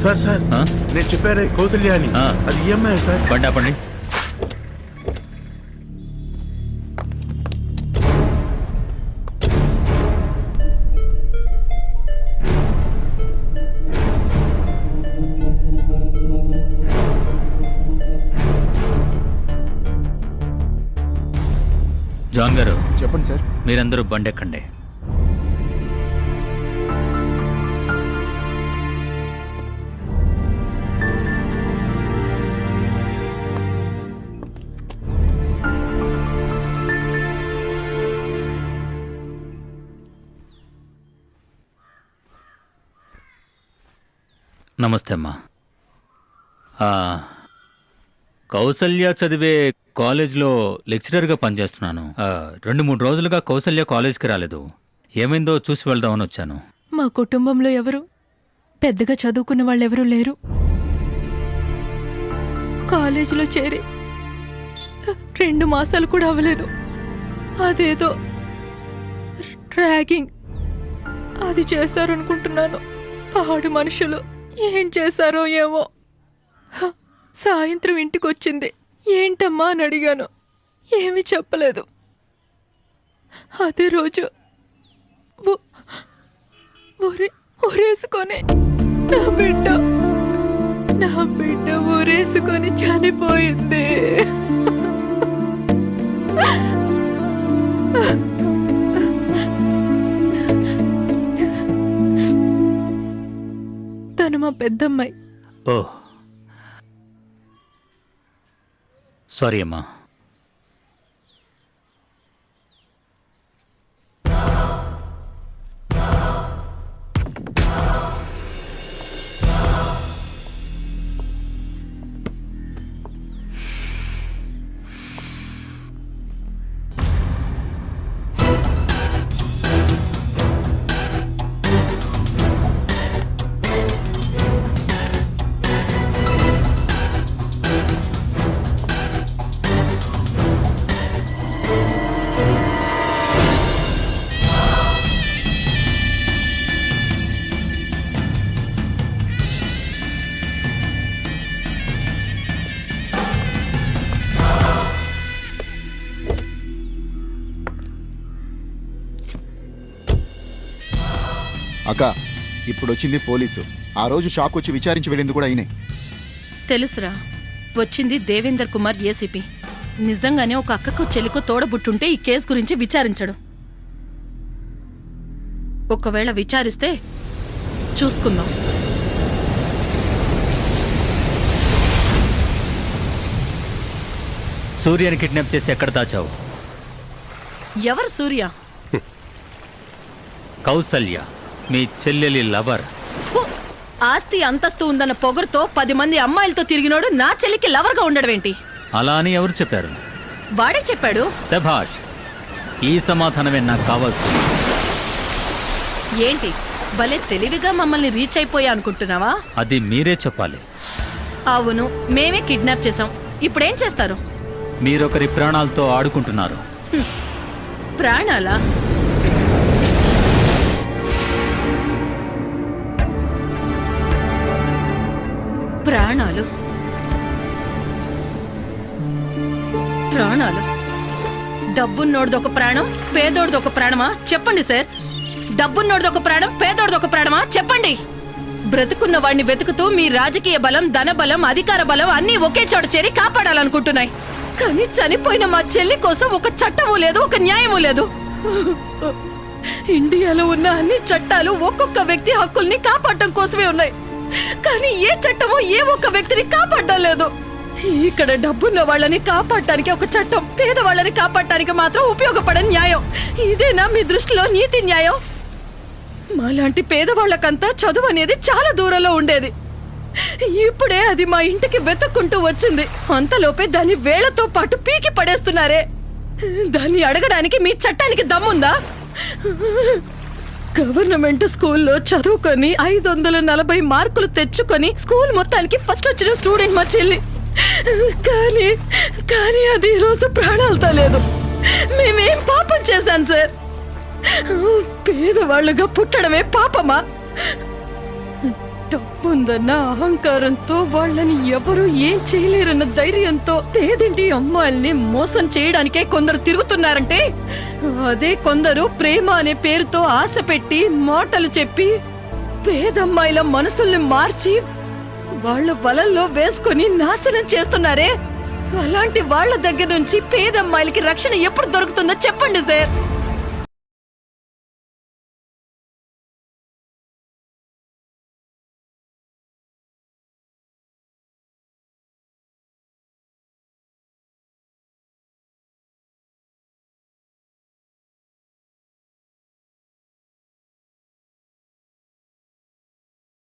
Sir sir నేను చెప్పారే కౌసల్య అని, అది ఈఎంఐ సార్. బండి ఆపండి. జాన్ గారు చెప్పండి సార్. మీరందరూ బండి ఎక్కండి. నమస్తే అమ్మా. కౌసల్య చదివే కాలేజ్లో లెక్చరర్గా పనిచేస్తున్నాను. 2-3 రోజులుగా కౌసల్య కాలేజ్కి రాలేదు. ఏమైందో చూసి వెళ్దామని వచ్చాను. మా కుటుంబంలో ఎవరు పెద్దగా చదువుకున్న వాళ్ళెవరూ లేరు. కాలేజీలో చేరి 2 మాసాలు కూడా అవ్వలేదు. అదేదో ర్యాగింగ్ అది చేశారనుకుంటున్నాను. పాడు మనుషులు ఏం చేశారో ఏమో. సాయంత్రం ఇంటికి వచ్చింది. ఏంటమ్మా అని అడిగాను. ఏమీ చెప్పలేదు. అదే రోజు ఊరేసుకొని నా బిడ్డ ఊరేసుకొని చనిపోయింది. తను మా పెద్దమ్మాయి. ఓ సారీ అమ్మా. అక్క, ఇప్పుడు వచ్చింది పోలీసు. ఆ రోజు షాక్ వచ్చి విచారించి వెళ్ళింది కూడా అయినాయి. తెలుసురా, వచ్చింది దేవేందర్ కుమార్ ఏసీపీ. నిజంగానే ఒక అక్కకు చెల్లికో తోడబుట్టుంటే ఈ కేసు గురించి విచారించడు. ఒకవేళ విచారిస్తే చూసుకుందాం. సూర్యని కిడ్నాప్ చేసి ఎక్కడ దాచావు? ఎవరు సూర్య? కౌసల్య, మీ చెల్లెలి లవర్. ఆస్తి అంతస్తు ఉందన్న పొగరుతో 10 మంది అమ్మాయిలతో తిరిగినోడు నా చెల్లికి లవర్గా ఉండడమేంటి? అలా అని ఎవరు చెప్పారు? వాడే చెప్పాడు. శభాష్, ఈ సమాధానమే నాకు కావాల్సింది. ఏంటి భలే తెలివిగా మమ్మల్ని రీచ్ అయిపోయా అనుకుంటున్నావా? అది మీరే చెప్పాలి. అవును, మేమే కిడ్నాప్ చేసాం. ఇప్పుడేం చేస్తారు? మీరొకరి ప్రాణాలతో ఆడుకుంటున్నారు. ప్రాణాలా? ప్రాణాలు ప్రాణాలు డబ్బున్నోడిదొక ప్రాణం, పేదోడిదొక ప్రాణమా? చెప్పండి సార్. డబ్బున్నోడిదొక ప్రాణం, పేదోడిదొక ప్రాణమా? చెప్పండి. బ్రతుకున్న వాడిని వెతుకుతూ మీ రాజకీయ బలం, ధన బలం, అధికార బలం అన్నీ ఒకే చోట చేరి కాపాడాలనుకుంటున్నాయి. కానీ చనిపోయిన మా చెల్లి కోసం ఒక చట్టము లేదు, ఒక న్యాయము లేదు. ఇండియాలో ఉన్న అన్ని చట్టాలు ఒక్కొక్క వ్యక్తి హక్కుల్ని కాపాడటం కోసమే ఉన్నాయి. కానీ ఏ చట్టమో ఏ ఒక్క వ్యక్తిని కాపాడడం లేదు. ఇక్కడ డబ్బున్న వాళ్ళని కాపాడటానికి ఒక చట్టం, పేదవాళ్ళని కాపాడటానికి మాత్రం ఉపయోగపడని న్యాయం. ఇదేనా మీ దృష్టిలో నీతి న్యాయం? మాలాంటి పేదవాళ్ళకంతా చదువు అనేది చాలా దూరంలో ఉండేది. ఇప్పుడే అది మా ఇంటికి వెతుక్కుంటూ వచ్చింది. అంతలోపే దాన్ని వేళ్లతో పాటు పీకి పడేస్తున్నారే. దాన్ని అడగడానికి మీ చట్టానికి దమ్ముందా? గవర్నమెంట్ స్కూల్లో చదువుకొని 540 మార్కులు తెచ్చుకొని స్కూల్ మొత్తానికి ఫస్ట్ వచ్చిన స్టూడెంట్ మా చెల్లి. కానీ అది ఈరోజు ప్రాణాలతో లేదు. మేమేం పాపం చేశాను సార్? పేదవాళ్ళుగా పుట్టడమే పాపమా? డబ్బు డబ్బుందన్న అహంకారంతో వాళ్ళని ఎవరు ఏం చేయలేరన్న ధైర్యంతో పేదింటి అమ్మాయిల్ని మోసం చేయడానికే కొందరు తిరుగుతున్నారంటే, అదే కొందరు ప్రేమ అనే పేరుతో ఆశ పెట్టి మాటలు చెప్పి పేదమ్మాయిల మనసుల్ని మార్చి వాళ్ళ వలల్లో వేసుకొని నాశనం చేస్తున్నారే, అలాంటి వాళ్ళ దగ్గర నుంచి పేదమ్మాయిలకి రక్షణ ఎప్పుడు దొరుకుతుందో చెప్పండి సార్.